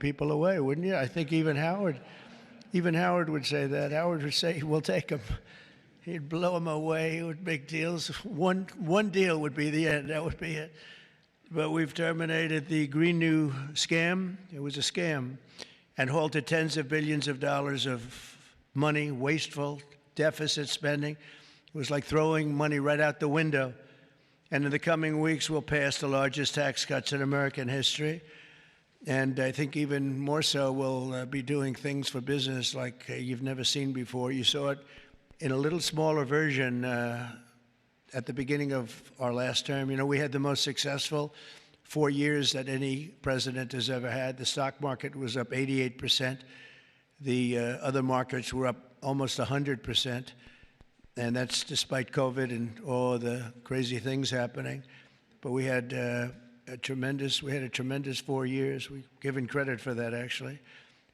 people away, wouldn't you? I think even Howard would say that. Howard would say, we'll take them. He'd blow them away with big deals. One deal would be the end. That would be it. But we've terminated the Green New scam. It was a scam. And halted tens of billions of dollars of money, wasteful deficit spending. It was like throwing money right out the window. And in the coming weeks, we'll pass the largest tax cuts in American history. And I think even more so, we'll be doing things for business like you've never seen before. You saw it in a little smaller version at the beginning of our last term. You know, we had the most successful 4 years that any president has ever had. The stock market was up 88%. The other markets were up almost 100%. And that's despite COVID and all the crazy things happening. But we had a tremendous 4 years. We've given credit for that, actually.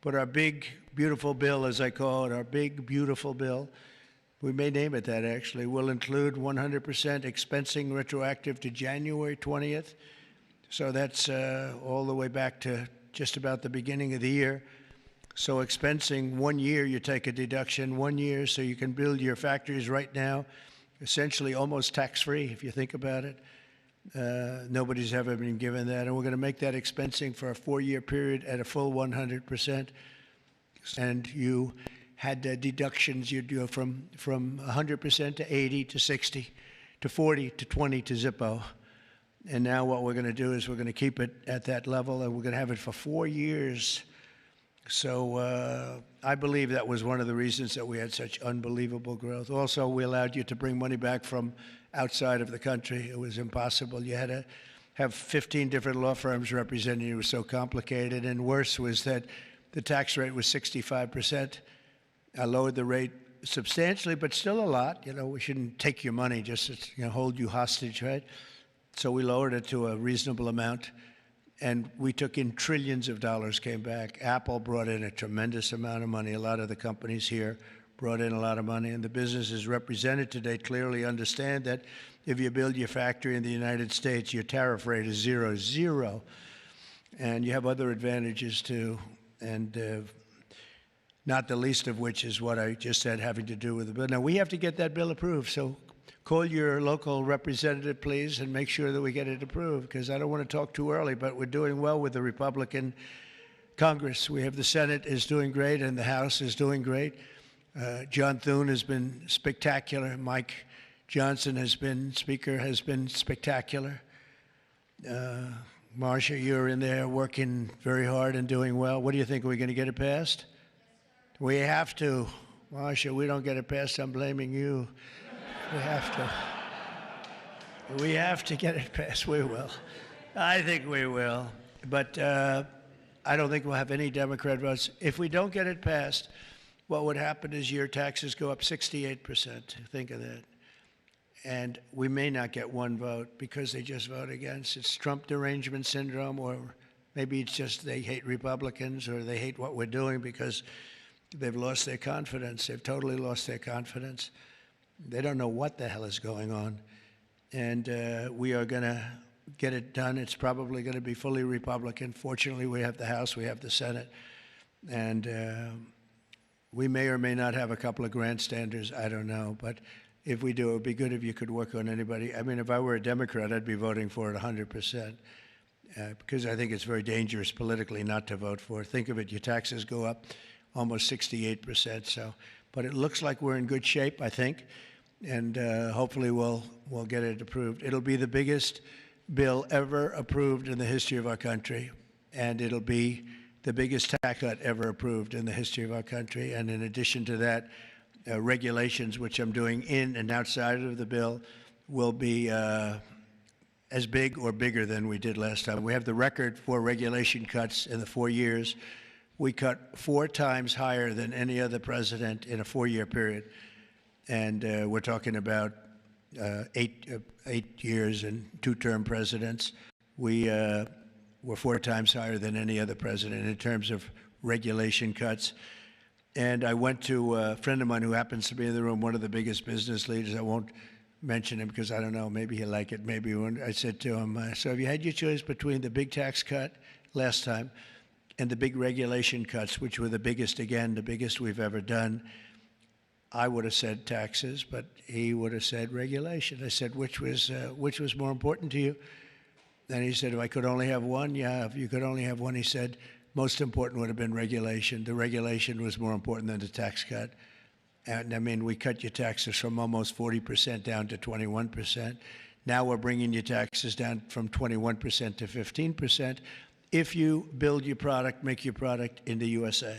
But our big, beautiful bill, as I call it, our big, beautiful bill, we may name it that, actually, will include 100% expensing retroactive to January 20th. So that's all the way back to just about the beginning of the year. So expensing 1 year, you take a deduction 1 year, so you can build your factories right now, essentially almost tax-free, if you think about it. Nobody's ever been given that. And we're going to make that expensing for a 4-year period at a full 100%. And you had deductions you'd do from 100% to 80 to 60 to 40 to 20 to Zippo. And now what we're going to do is we're going to keep it at that level, and we're going to have it for 4 years. So I believe that was one of the reasons that we had such unbelievable growth. Also, we allowed you to bring money back from outside of the country. It was impossible. You had to have 15 different law firms representing you. It was so complicated. And worse was that the tax rate was 65%. I lowered the rate substantially, but still a lot. You know, we shouldn't take your money just to hold you hostage, right? So we lowered it to a reasonable amount. And we took in trillions of dollars, came back. Apple brought in a tremendous amount of money. A lot of the companies here brought in a lot of money. And the businesses represented today clearly understand that if you build your factory in the United States, your tariff rate is 0. And you have other advantages too. And not the least of which is what I just said, having to do with the bill. Now, we have to get that bill approved. So call your local representative, please, and make sure that we get it approved, because I don't want to talk too early, but we're doing well with the Republican Congress. We have the Senate is doing great, and the House is doing great. John Thune has been spectacular. Mike Johnson has been, Speaker, has been spectacular. Marcia, you're in there working very hard and doing well. What do you think? Are we going to get it passed? We have to. Marcia, we don't get it passed, I'm blaming you. We have to. We have to get it passed. We will. I think we will. But I don't think we'll have any Democrat votes. If we don't get it passed, what would happen is your taxes go up 68%. Think of that. And we may not get one vote because they just vote against. It's Trump derangement syndrome, or maybe it's just they hate Republicans, or they hate what we're doing because they've lost their confidence. They've totally lost their confidence. They don't know what the hell is going on. And we are going to get it done. It's probably going to be fully Republican. Fortunately, we have the House, we have the Senate. And we may or may not have a couple of grandstanders, I don't know. But if we do, it would be good if you could work on anybody. I mean, if I were a Democrat, I'd be voting for it 100%. Because I think it's very dangerous politically not to vote for it. Think of it, your taxes go up almost 68%. So, but it looks like we're in good shape, I think. And hopefully we'll get it approved. It'll be the biggest bill ever approved in the history of our country, and it'll be the biggest tax cut ever approved in the history of our country. And in addition to that, regulations, which I'm doing in and outside of the bill, will be as big or bigger than we did last time. We have the record for regulation cuts in the 4 years. We cut 4 times higher than any other president in a 4-year period. And we're talking about 8 years and 2-term presidents. We were 4 times higher than any other president in terms of regulation cuts. And I went to a friend of mine who happens to be in the room, one of the biggest business leaders. I won't mention him because I don't know, maybe he'll like it, maybe he won't. I said to him, so have you had your choice between the big tax cut last time and the big regulation cuts, which were the biggest we've ever done. I would have said taxes, but he would have said regulation. I said, which was more important to you? And he said, if I could only have one, yeah, if you could only have one, he said, most important would have been regulation. The regulation was more important than the tax cut. And I mean, we cut your taxes from almost 40% down to 21%. Now we're bringing your taxes down from 21% to 15% if you build your product, make your product in the USA.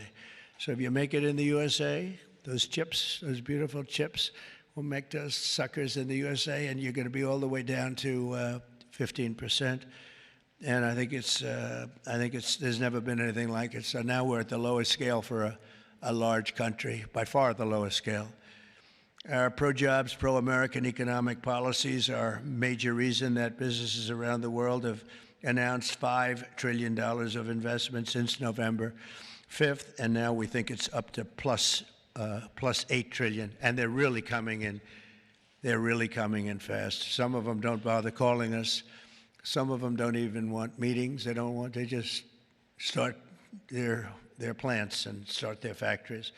So if you make it in the USA, those chips, those beautiful chips, will make those suckers in the USA, and you're going to be all the way down to 15%. And I think there's never been anything like it. So now we're at the lowest scale for a large country, by far the lowest scale. Our pro-jobs, pro-American economic policies are a major reason that businesses around the world have announced $5 trillion of investment since November 5th, and now we think it's up to plus $8 trillion, and they're really coming in. They're really coming in fast. Some of them don't bother calling us. Some of them don't even want meetings. They just start their plants and start their factories.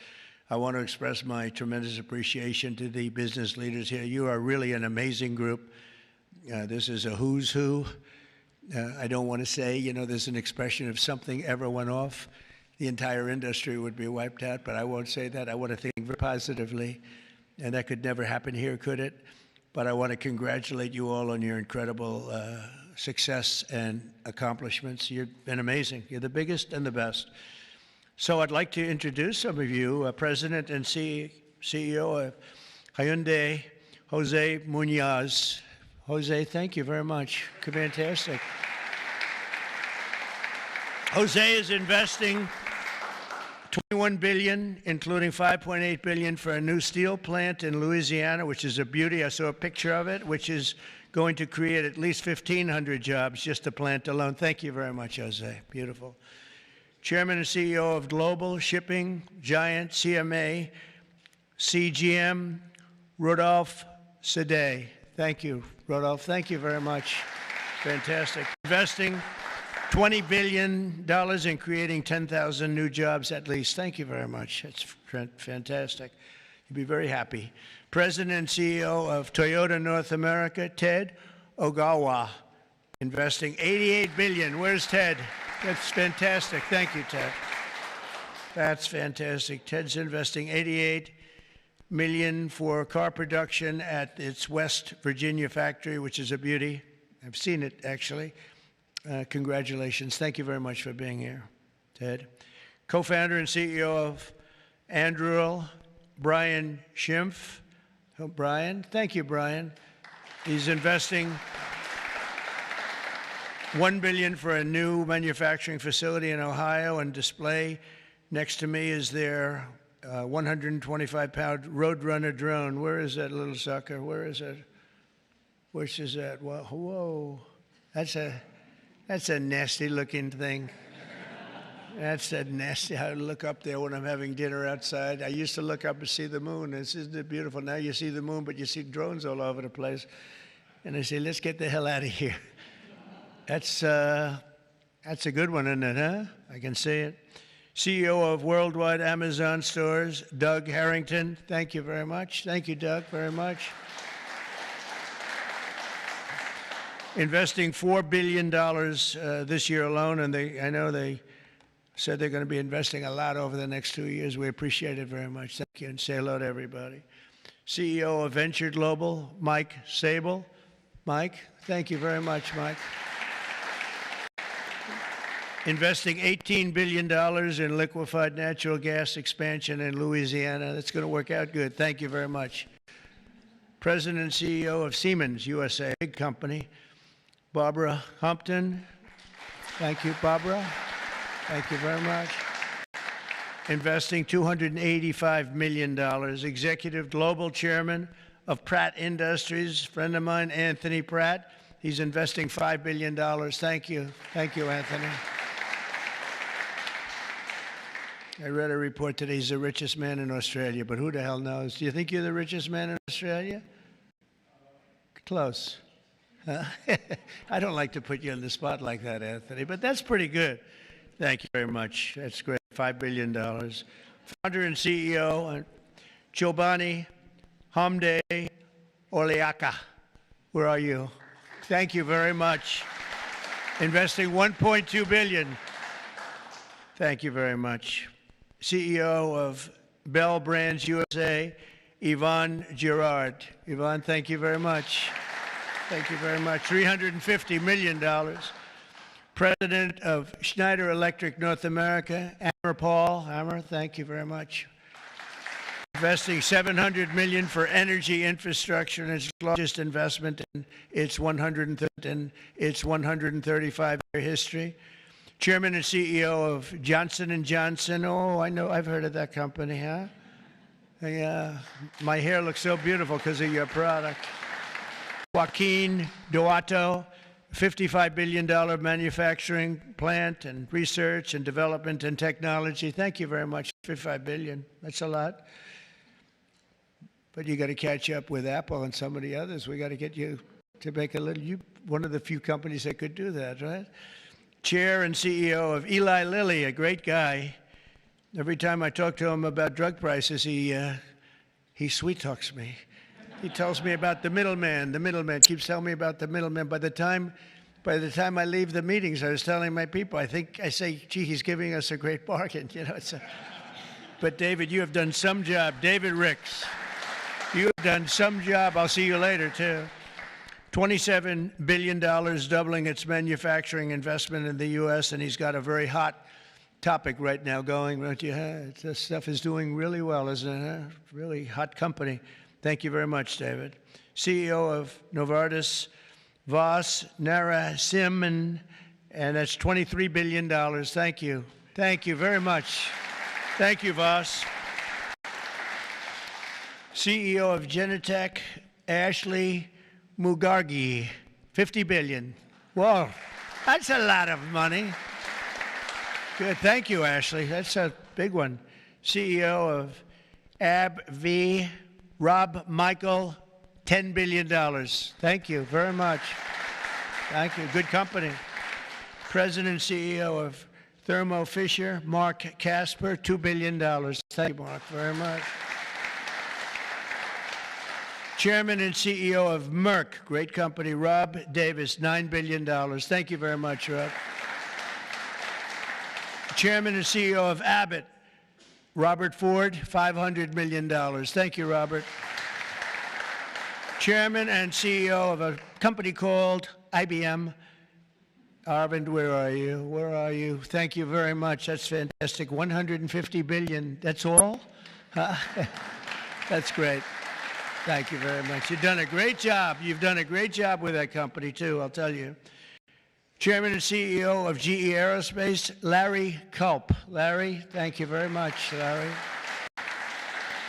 I want to express my tremendous appreciation to the business leaders here. You are really an amazing group. This is a who's who. I don't want to say, there's an expression if something ever went off, the entire industry would be wiped out, but I won't say that. I want to think very positively, and that could never happen here, could it? But I want to congratulate you all on your incredible success and accomplishments. You've been amazing. You're the biggest and the best. So I'd like to introduce some of you, President and CEO of Hyundai, Jose Munoz. Jose, thank you very much. Fantastic. Jose is investing $21 billion, including $5.8 billion for a new steel plant in Louisiana, which is a beauty. I saw a picture of it, which is going to create at least 1,500 jobs, just the plant alone. Thank you very much, Jose. Beautiful. Chairman and CEO of global shipping giant CMA, CGM, Rodolphe Sade. Thank you, Rodolphe. Thank you very much. Fantastic. Investing $20 billion in creating 10,000 new jobs at least. Thank you very much. It's fantastic. You'll be very happy. President and CEO of Toyota North America, Ted Ogawa, investing $88 billion. Where's Ted? That's fantastic. Thank you, Ted. That's fantastic. Ted's investing $88 million for car production at its West Virginia factory, which is a beauty. I've seen it, actually. Congratulations. Thank you very much for being here, Ted. Co-founder and CEO of Anduril, Brian Schimpf. Oh, Brian. Thank you, Brian. He's investing $1 billion for a new manufacturing facility in Ohio and display. Next to me is their 125-pound Roadrunner drone. Where is that little sucker? Where is it? Which is that? Whoa. That's a nasty-looking thing. That's a nasty. I look up there when I'm having dinner outside. I used to look up and see the moon. Isn't it beautiful? Now you see the moon, but you see drones all over the place. And I say, let's get the hell out of here. That's a good one, isn't it, huh? I can see it. CEO of Worldwide Amazon Stores, Doug Harrington. Thank you very much. Thank you, Doug, very much. Investing $4 billion this year alone, and I know they said they're going to be investing a lot over the next 2 years. We appreciate it very much. Thank you, and say hello to everybody. CEO of Venture Global, Mike Sable. Mike, thank you very much, Mike. Investing $18 billion in liquefied natural gas expansion in Louisiana. That's going to work out good. Thank you very much. President and CEO of Siemens USA, big company, Barbara Humpton. Thank you, Barbara. Thank you very much. Investing $285 million. Executive Global Chairman of Pratt Industries, friend of mine, Anthony Pratt. He's investing $5 billion. Thank you. Thank you, Anthony. I read a report today he's the richest man in Australia, but who the hell knows? Do you think you're the richest man in Australia? Close. I don't like to put you on the spot like that, Anthony, but that's pretty good. Thank you very much. That's great. $5 billion. Founder and CEO, Chobani Hamde Oleaka. Where are you? Thank you very much. Investing $1.2 billion. Thank you very much. CEO of Bell Brands USA, Yvonne Girard. Yvonne, thank you very much. Thank you very much. $350 million. President of Schneider Electric North America, Amber Paul. Amber, thank you very much. Investing $700 million for energy infrastructure, and its largest investment in its 135-year history. Chairman and CEO of Johnson & Johnson. Oh, I know, I've heard of that company, huh? Yeah, my hair looks so beautiful because of your product. Joaquin Duato, $55 billion manufacturing plant and research and development and technology. Thank you very much. $55 billion. That's a lot. But you got to catch up with Apple and some of the others. We got to get you to make a little. You one of the few companies that could do that, right? Chair and CEO of Eli Lilly, a great guy. Every time I talk to him about drug prices, he sweet talks me. He tells me about the middleman. The middleman keeps telling me about the middleman. By the time I leave the meetings, I was telling my people, I say, gee, he's giving us a great bargain. You know, but David, you have done some job. David Ricks, you have done some job. I'll see you later, too. $27 billion, doubling its manufacturing investment in the U.S., and he's got a very hot topic right now going, don't you? This stuff is doing really well, isn't it? Really hot company. Thank you very much, David. CEO of Novartis, Vas Narasimhan, and that's $23 billion. Thank you. Thank you very much. Thank you, Vas. CEO of Genentech, Ashley Mugargi, $50 billion. Whoa, that's a lot of money. Good, thank you, Ashley. That's a big one. CEO of AbbVie, Rob Michael, $10 billion. Thank you very much. Thank you, good company. President and CEO of Thermo Fisher, Mark Casper, $2 billion. Thank you, Mark, very much. Chairman and CEO of Merck, great company, Rob Davis, $9 billion. Thank you very much, Rob. Chairman and CEO of Abbott, Robert Ford, $500 million. Thank you, Robert. Chairman and CEO of a company called IBM. Arvind, where are you? Where are you? Thank you very much. That's fantastic. $150 billion. That's all? That's great. Thank you very much. You've done a great job. You've done a great job with that company, too, I'll tell you. Chairman and CEO of GE Aerospace, Larry Culp. Larry, thank you very much, Larry.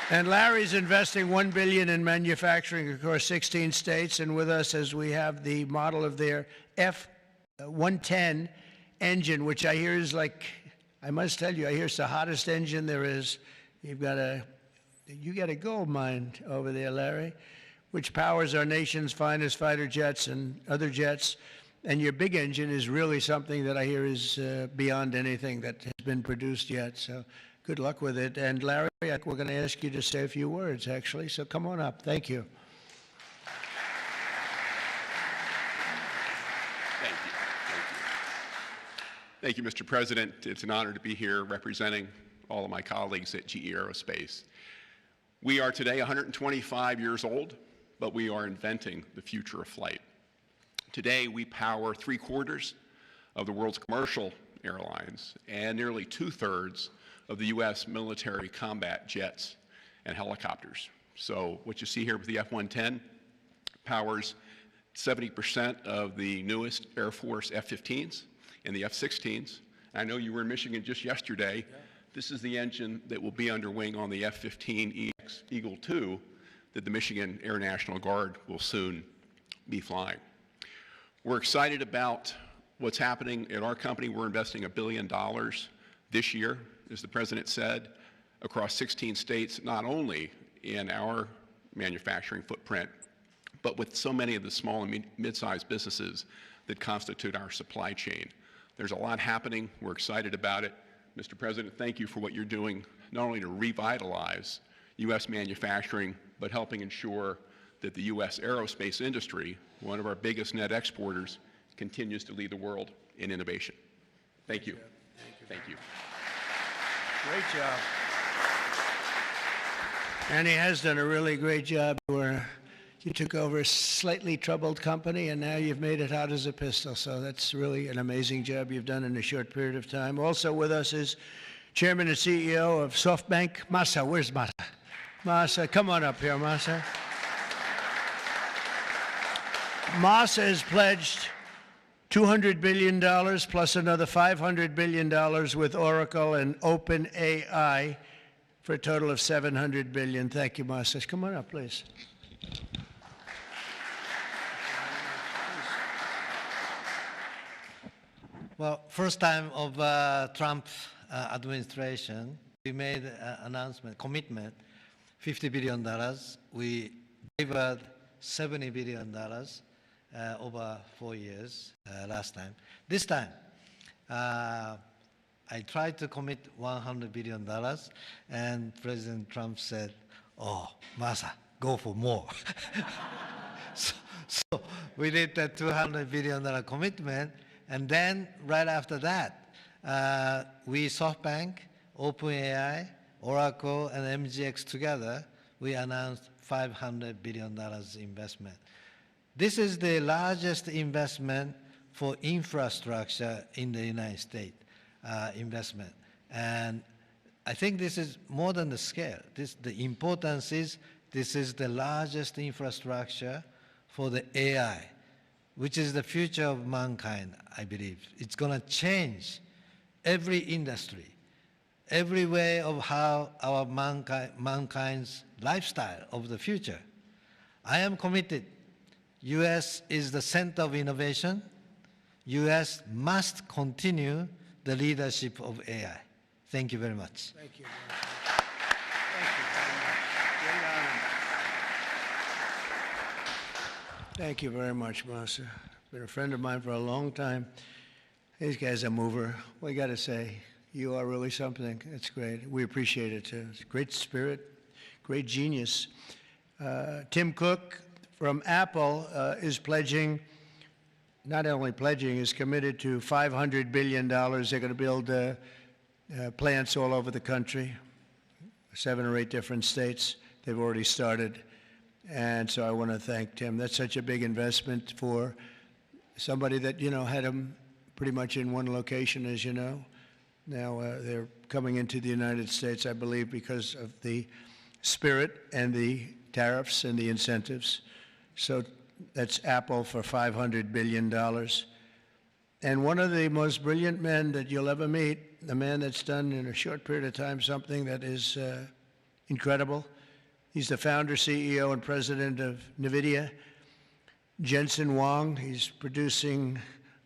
And Larry's investing $1 billion in manufacturing across 16 states, and with us as we have the model of their F-110 engine, which I hear is like, I must tell you, I hear it's the hottest engine there is. You got a gold mine over there, Larry, which powers our nation's finest fighter jets and other jets. And your big engine is really something that I hear is beyond anything that has been produced yet. So good luck with it. And Larry, we're going to ask you to say a few words, actually. So come on up. Thank you. Thank you. Thank you, Mr. President. It's an honor to be here representing all of my colleagues at GE Aerospace. We are today 125 years old, but we are inventing the future of flight. Today, we power 3/4 of the world's commercial airlines and nearly 2/3 of the U.S. military combat jets and helicopters. So what you see here with the F-110 powers 70% of the newest Air Force F-15s and the F-16s. I know you were in Michigan just yesterday. Yeah. This is the engine that will be under wing on the F-15EX Eagle II that the Michigan Air National Guard will soon be flying. We're excited about what's happening at our company. We're investing $1 billion this year, as the President said, across 16 states, not only in our manufacturing footprint, but with so many of the small and mid-sized businesses that constitute our supply chain. There's a lot happening. We're excited about it. Mr. President, thank you for what you're doing, not only to revitalize U.S. manufacturing, but helping ensure that the U.S. aerospace industry, one of our biggest net exporters, continues to lead the world in innovation. Thank you. Thank you. Great job. And he has done a really great job. Where you took over a slightly troubled company, and now you've made it hot as a pistol. So that's really an amazing job you've done in a short period of time. Also with us is Chairman and CEO of SoftBank, Masa. Where's Masa? Masa, come on up here, Masa. Masa has pledged $200 billion plus another $500 billion with Oracle and OpenAI for a total of $700 billion. Thank you, Masa. Come on up, please. Well, first time of Trump administration, we made an announcement, commitment, $50 billion. We delivered $70 billion over 4 years last time. This time, I tried to commit $100 billion, and President Trump said, "Oh, Masa, go for more." so we did that $200 billion commitment, and then right after that, we SoftBank, OpenAI, Oracle, and MGX together, we announced $500 billion investment. This is the largest investment for infrastructure in the United States, investment. And I think this is more than the scale. The importance is this is the largest infrastructure for the AI, which is the future of mankind, I believe. It's going to change every industry, every way of how our mankind's lifestyle of the future. I am committed. U.S. is the center of innovation. U.S. must continue the leadership of AI. Thank you very much. Thank you. Thank you very much. Great honor. Thank you very much, Masa. Been a friend of mine for a long time. These guys are mover. We got to say, you are really something. It's great. We appreciate it too. It's great spirit, great genius. Tim Cook from Apple is pledging, not only pledging, is committed to $500 billion. They're going to build plants all over the country, 7 or 8 different states. They've already started. And so I want to thank Tim. That's such a big investment for somebody that, had them pretty much in one location, as you know. Now they're coming into the United States, I believe, because of the spirit and the tariffs and the incentives. So that's Apple for $500 billion. And one of the most brilliant men that you'll ever meet, the man that's done in a short period of time something that is incredible. He's the founder, CEO, and president of NVIDIA, Jensen Huang. He's producing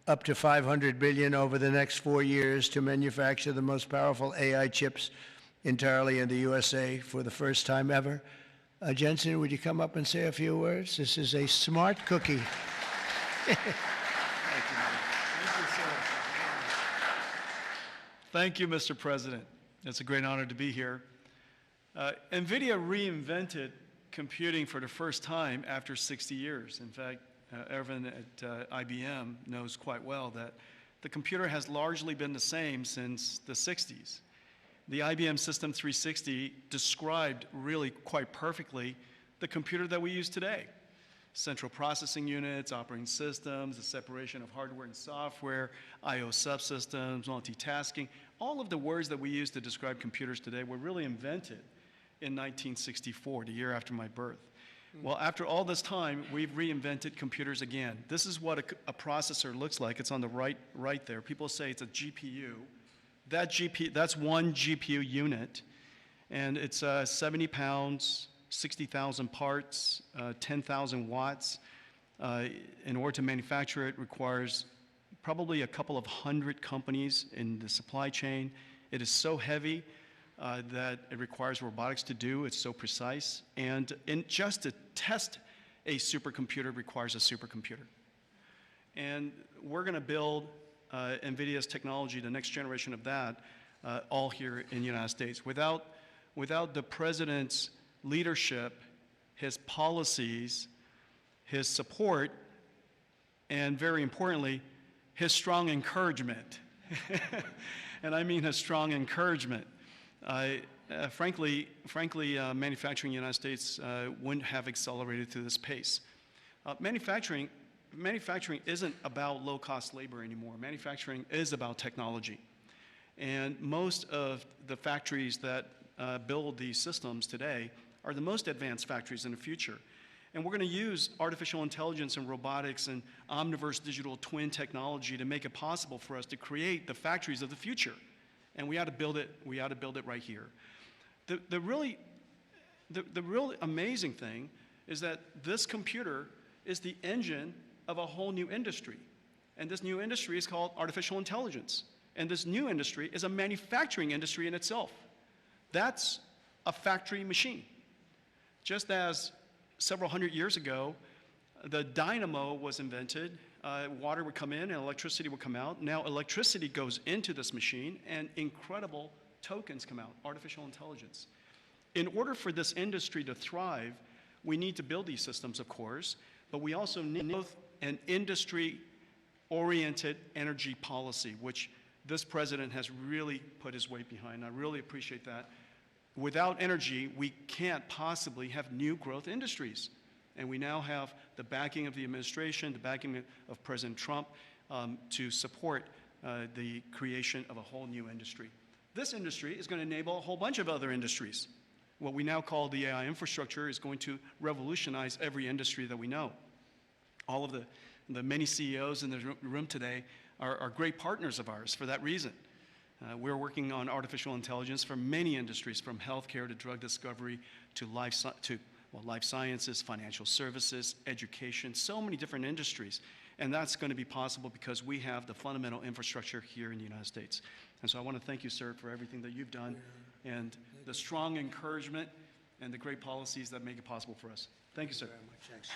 up to $500 billion over the next 4 years to manufacture the most powerful AI chips entirely in the USA for the first time ever. Jensen, would you come up and say a few words? This is a smart cookie. Thank you, sir. Thank you, Mr. President. It's a great honor to be here. NVIDIA reinvented computing for the first time after 60 years. In fact, Ervin at IBM knows quite well that the computer has largely been the same since the 60s. The IBM System 360 described really quite perfectly the computer that we use today. Central processing units, operating systems, the separation of hardware and software, I/O subsystems, multitasking. All of the words that we use to describe computers today were really invented in 1964, the year after my birth. Well, after all this time, we've reinvented computers again. This is what a processor looks like. It's on the right there. People say it's a GPU. That's one GPU unit, and it's 70 pounds, 60,000 parts, 10,000 watts. In order to manufacture it requires probably a couple of hundred companies in the supply chain. It is so heavy that it requires robotics to do. It's so precise. And just to test a supercomputer requires a supercomputer. And we're going to build NVIDIA's technology, the next generation of that, all here in the United States. Without the president's leadership, his policies, his support, and very importantly, his strong encouragement. And I mean his strong encouragement. Frankly, manufacturing in the United States wouldn't have accelerated to this pace. Manufacturing isn't about low-cost labor anymore. Manufacturing is about technology. And most of the factories that build these systems today are the most advanced factories in the future. And we're going to use artificial intelligence and robotics and omniverse digital twin technology to make it possible for us to create the factories of the future. And we ought to build it. We ought to build it right here. The really amazing thing is that this computer is the engine of a whole new industry. And this new industry is called artificial intelligence. And this new industry is a manufacturing industry in itself. That's a factory machine. Just as several hundred years ago, the dynamo was invented, water would come in and electricity would come out. Now electricity goes into this machine and incredible tokens come out, artificial intelligence. In order for this industry to thrive, we need to build these systems, of course, but we also need both an industry-oriented energy policy, which this president has really put his weight behind. I really appreciate that. Without energy, we can't possibly have new growth industries. And we now have the backing of the administration, the backing of President Trump to support the creation of a whole new industry. This industry is going to enable a whole bunch of other industries. What we now call the AI infrastructure is going to revolutionize every industry that we know. All of the many CEOs in the room today are great partners of ours for that reason. We're working on artificial intelligence for many industries, from healthcare to drug discovery to life sciences, financial services, education, so many different industries. And that's going to be possible because we have the fundamental infrastructure here in the United States. And so I want to thank you, sir, for everything that you've done and the strong encouragement and the great policies that make it possible for us. Thank you, sir. Very much. Thanks.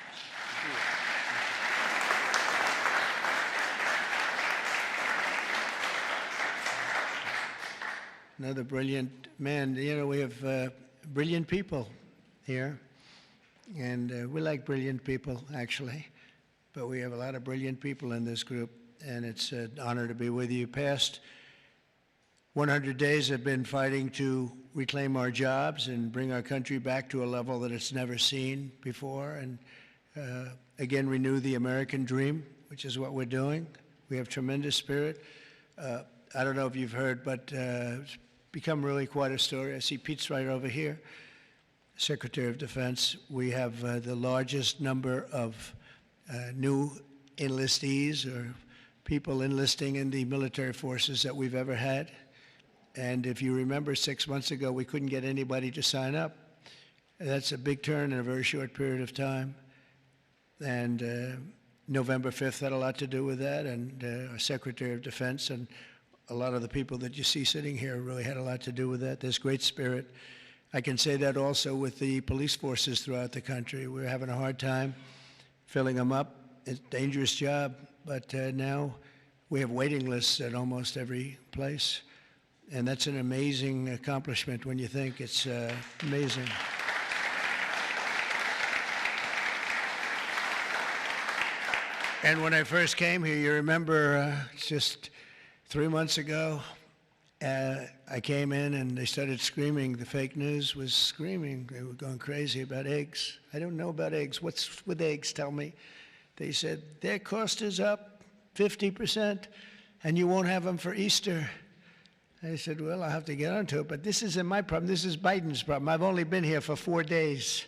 Another brilliant man. You know, we have brilliant people here, and we like brilliant people, actually, but we have a lot of brilliant people in this group, and it's an honor to be with you. Past 100 days have been fighting to reclaim our jobs and bring our country back to a level that it's never seen before, and again renew the American dream, which is what we're doing. We have tremendous spirit. I don't know if you've heard, but it's become really quite a story. I see Pete's right over here, Secretary of Defense. We have the largest number of new enlistees or people enlisting in the military forces that we've ever had. And if you remember, 6 months ago, we couldn't get anybody to sign up. That's a big turn in a very short period of time. And November 5th had a lot to do with that, and our Secretary of Defense and a lot of the people that you see sitting here really had a lot to do with that. There's great spirit. I can say that also with the police forces throughout the country. We're having a hard time filling them up. It's a dangerous job, but now we have waiting lists at almost every place. And that's an amazing accomplishment when you think. It's amazing. And when I first came here, you remember just 3 months ago, I came in and they started screaming. The fake news was screaming. They were going crazy about eggs. I don't know about eggs. What's with eggs? Tell me. They said, their cost is up 50%, and you won't have them for Easter. I said, well, I'll have to get onto it, but this isn't my problem. This is Biden's problem. I've only been here for 4 days.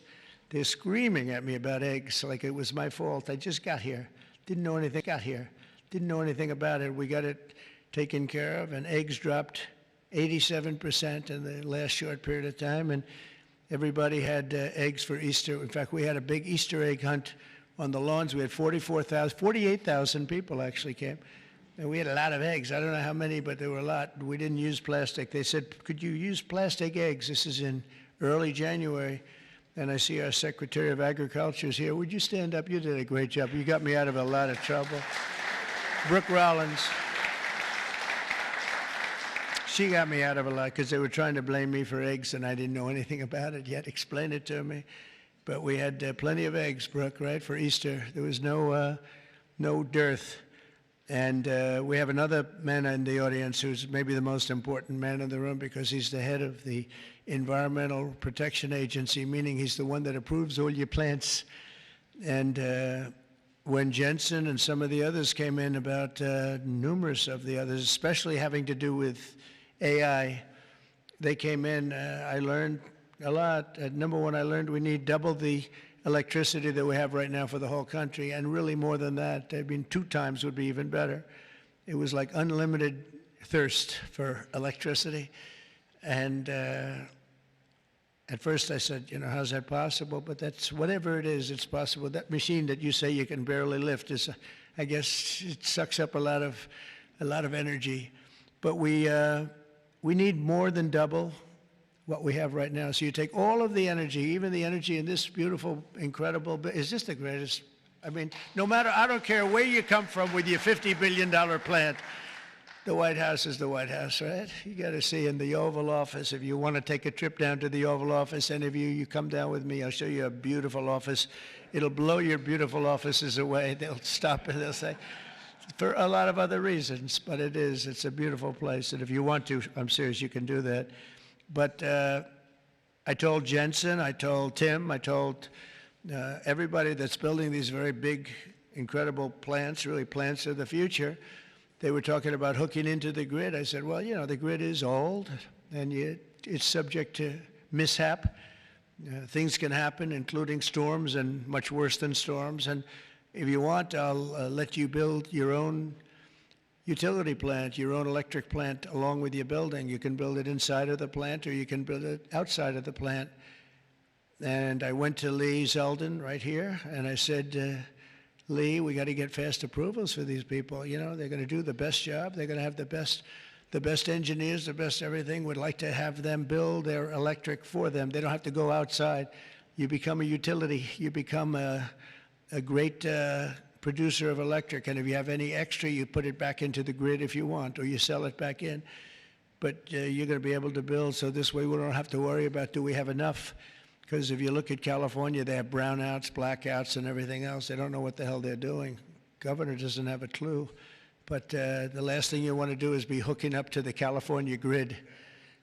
They're screaming at me about eggs like it was my fault. I just got here. Didn't know anything. Didn't know anything about it. We got it taken care of, and eggs dropped 87% in the last short period of time, and everybody had eggs for Easter. In fact, we had a big Easter egg hunt on the lawns. We had 48,000 people actually came. And we had a lot of eggs. I don't know how many, but there were a lot. We didn't use plastic. They said, could you use plastic eggs? This is in early January. And I see our Secretary of Agriculture is here. Would you stand up? You did a great job. You got me out of a lot of trouble. Brooke Rollins. She got me out of a lot because they were trying to blame me for eggs, and I didn't know anything about it yet. Explain it to me. But we had plenty of eggs, Brooke, right, for Easter. There was no dearth. And we have another man in the audience who's maybe the most important man in the room because he's the head of the Environmental Protection Agency, meaning he's the one that approves all your plants. And when Jensen and some of the others came in about numerous of the others, especially having to do with AI, they came in, I learned a lot. Number one, I learned we need double the electricity that we have right now for the whole country, and really more than that. I mean, 2 times would be even better. It was like unlimited thirst for electricity. And at first I said, how's that possible? But that's, whatever it is, it's possible. That machine that you say you can barely lift is, I guess, it sucks up a lot of energy. But we need more than double what we have right now. So you take all of the energy, even the energy in this beautiful, incredible, it's just the greatest. I mean, no matter, I don't care where you come from with your $50 billion plant, the White House is the White House, right? You got to see in the Oval Office. If you want to take a trip down to the Oval Office, any of you come down with me. I'll show you a beautiful office. It'll blow your beautiful offices away. They'll stop and they'll say, for a lot of other reasons, but it's a beautiful place. And if you want to, I'm serious, you can do that. But I told Jensen, I told Tim, I told everybody that's building these very big, incredible plants, really plants of the future. They were talking about hooking into the grid. I said, well, the grid is old, and it's subject to mishap. Things can happen, including storms and much worse than storms. And if you want, I'll let you build your own utility plant, your own electric plant along with your building. You can build it inside of the plant or you can build it outside of the plant. And I went to Lee Zeldin right here, and I said, Lee, we got to get fast approvals for these people. They're going to do the best job. They're going to have the best engineers, the best everything. We'd like to have them build their electric for them. They don't have to go outside. You become a utility. You become a great producer of electric, and if you have any extra, you put it back into the grid if you want, or you sell it back in. But you're going to be able to build, so this way we don't have to worry about, do we have enough? Because if you look at California, they have brownouts, blackouts, and everything else. They don't know what the hell they're doing. Governor doesn't have a clue. But the last thing you want to do is be hooking up to the California grid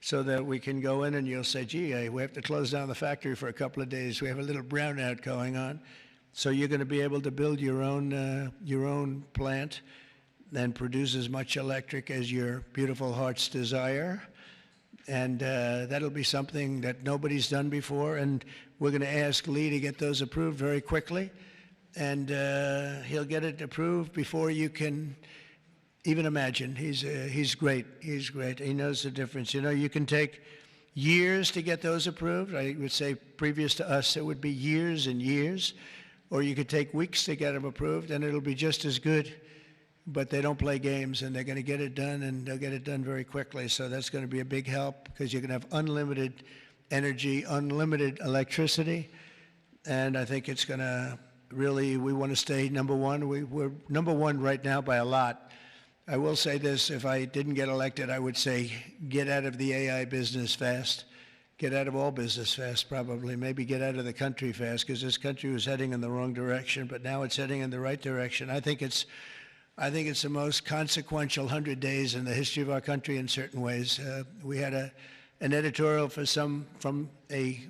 so that we can go in and you'll say, gee, we have to close down the factory for a couple of days. We have a little brownout going on. So you're going to be able to build your own plant and produce as much electric as your beautiful heart's desire. And that'll be something that nobody's done before. And we're going to ask Lee to get those approved very quickly. And he'll get it approved before you can even imagine. He's great. He's great. He knows the difference. You can take years to get those approved. I would say previous to us, it would be years and years. Or you could take weeks to get them approved, and it'll be just as good. But they don't play games, and they're going to get it done, and they'll get it done very quickly. So that's going to be a big help because you're going to have unlimited energy, unlimited electricity. And I think it's going to really, we want to stay number one. We're number one right now by a lot. I will say this, if I didn't get elected, I would say get out of the AI business fast. Get out of all business fast, probably. Maybe get out of the country fast, because this country was heading in the wrong direction, but now it's heading in the right direction. I think it's the most consequential 100 days in the history of our country in certain ways. We had an editorial from a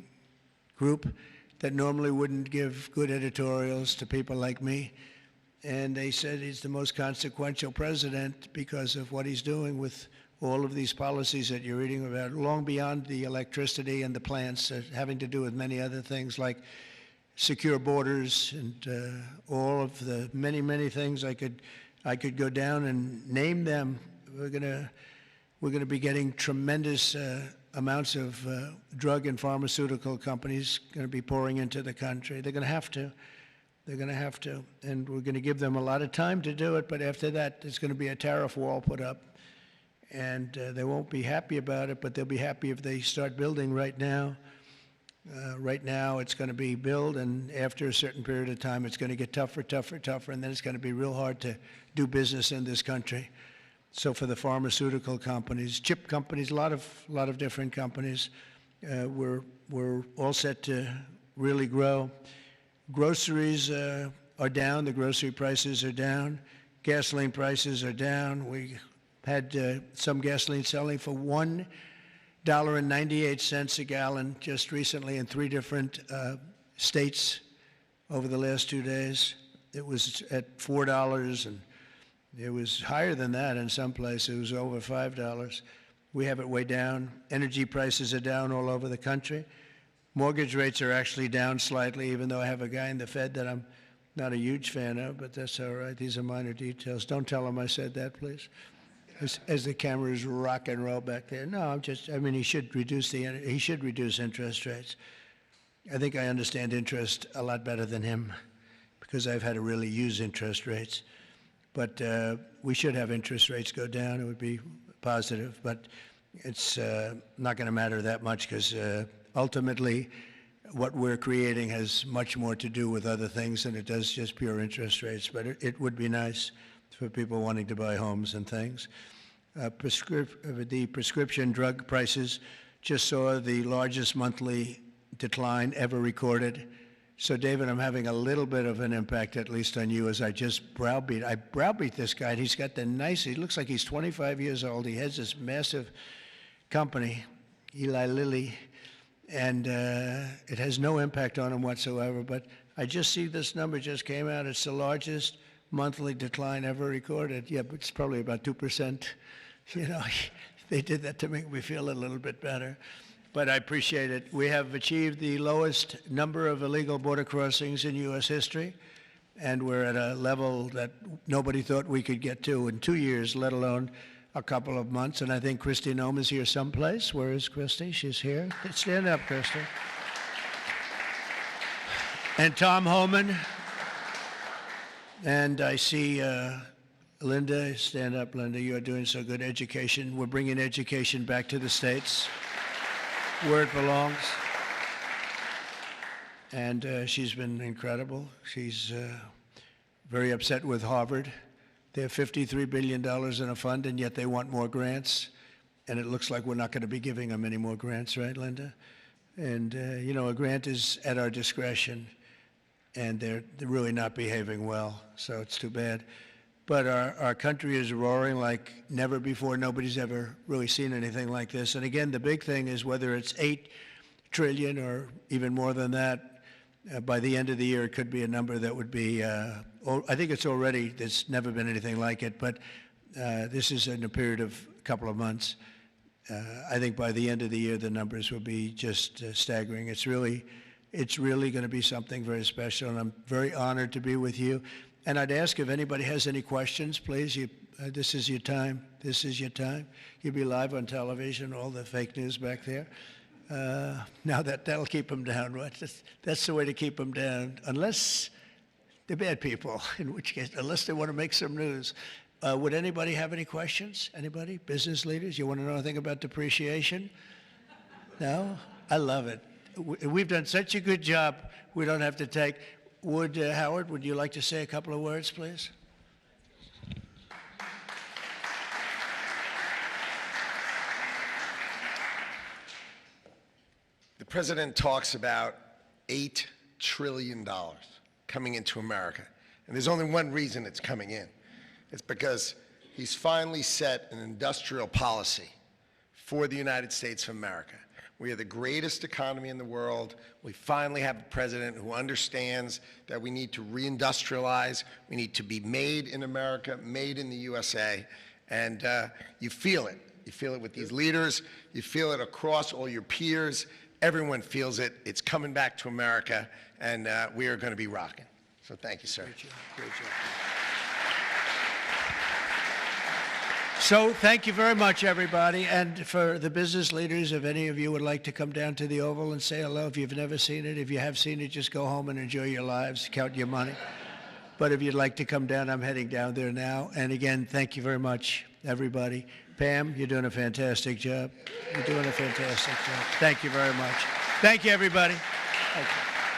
group that normally wouldn't give good editorials to people like me, and they said he's the most consequential president because of what he's doing with all of these policies that you're reading about, long beyond the electricity and the plants, having to do with many other things like secure borders and all of the many, many things. I could go down and name them. We're gonna be getting tremendous amounts of drug and pharmaceutical companies going to be pouring into the country. They're going to have to. They're going to have to, and we're going to give them a lot of time to do it. But after that, there's going to be a tariff wall put up. And they won't be happy about it, but they'll be happy if they start building right now. Right now, it's going to be build, and after a certain period of time, it's going to get tougher, and then it's going to be real hard to do business in this country. So for the pharmaceutical companies, chip companies, a lot of different companies, we're all set to really grow. Groceries are down. The grocery prices are down. Gasoline prices are down. We had some gasoline selling for $1.98 a gallon just recently in 3 different states over the last 2 days. It was at $4, and it was higher than that in some places. It was over $5. We have it way down. Energy prices are down all over the country. Mortgage rates are actually down slightly, even though I have a guy in the Fed that I'm not a huge fan of, but that's all right. These are minor details. Don't tell him I said that, please. As the cameras rock and roll back there. No, he should reduce interest rates. I think I understand interest a lot better than him because I've had to really use interest rates. But we should have interest rates go down. It would be positive, but it's not going to matter that much because ultimately what we're creating has much more to do with other things than it does just pure interest rates. But it would be nice for people wanting to buy homes and things. The prescription drug prices just saw the largest monthly decline ever recorded. So, David, I'm having a little bit of an impact, at least on you, as I browbeat this guy. And he's got he looks like he's 25 years old. He has this massive company, Eli Lilly, and it has no impact on him whatsoever. But I just see this number just came out. It's the largest monthly decline ever recorded. Yeah, but it's probably about 2%. They did that to make me feel a little bit better. But I appreciate it. We have achieved the lowest number of illegal border crossings in U.S. history, and we're at a level that nobody thought we could get to in 2 years, let alone a couple of months. And I think Kristi Noem is here someplace. Where is Kristi? She's here. Stand up, Kristi. And Tom Homan. And I see Linda. Stand up, Linda. You are doing so good. Education. We're bringing education back to the States, where it belongs. And she's been incredible. She's very upset with Harvard. They have $53 billion in a fund, and yet they want more grants. And it looks like we're not going to be giving them any more grants, right, Linda? And, a grant is at our discretion, and they're really not behaving well, so it's too bad. But our country is roaring like never before. Nobody's ever really seen anything like this. And again, the big thing is whether it's $8 trillion or even more than that, by the end of the year, it could be a number that would be, I think it's already, there's never been anything like it, but this is in a period of a couple of months. I think by the end of the year, the numbers will be just staggering. It's really going to be something very special, and I'm very honored to be with you. And I'd ask if anybody has any questions, please. This is your time. This is your time. You'll be live on television, all the fake news back there. Now that'll keep them down, right? That's the way to keep them down, unless they're bad people, in which case, unless they want to make some news. Would anybody have any questions? Anybody? Business leaders? You want to know anything about depreciation? No? I love it. We've done such a good job, we don't have to take. Howard, would you like to say a couple of words, please? The president talks about $8 trillion coming into America. And there's only one reason it's coming in. It's because he's finally set an industrial policy for the United States of America. We are the greatest economy in the world. We finally have a president who understands that we need to reindustrialize. We need to be made in America, made in the USA. And you feel it. You feel it with these leaders. You feel it across all your peers. Everyone feels it. It's coming back to America, and we are going to be rocking. So thank you, sir. Great job. Great job. So thank you very much, everybody. And for the business leaders, if any of you would like to come down to the Oval and say hello, if you've never seen it, if you have seen it, just go home and enjoy your lives, count your money. But if you'd like to come down, I'm heading down there now. And again, thank you very much, everybody. Pam, you're doing a fantastic job. You're doing a fantastic job. Thank you very much. Thank you, everybody. Thank you.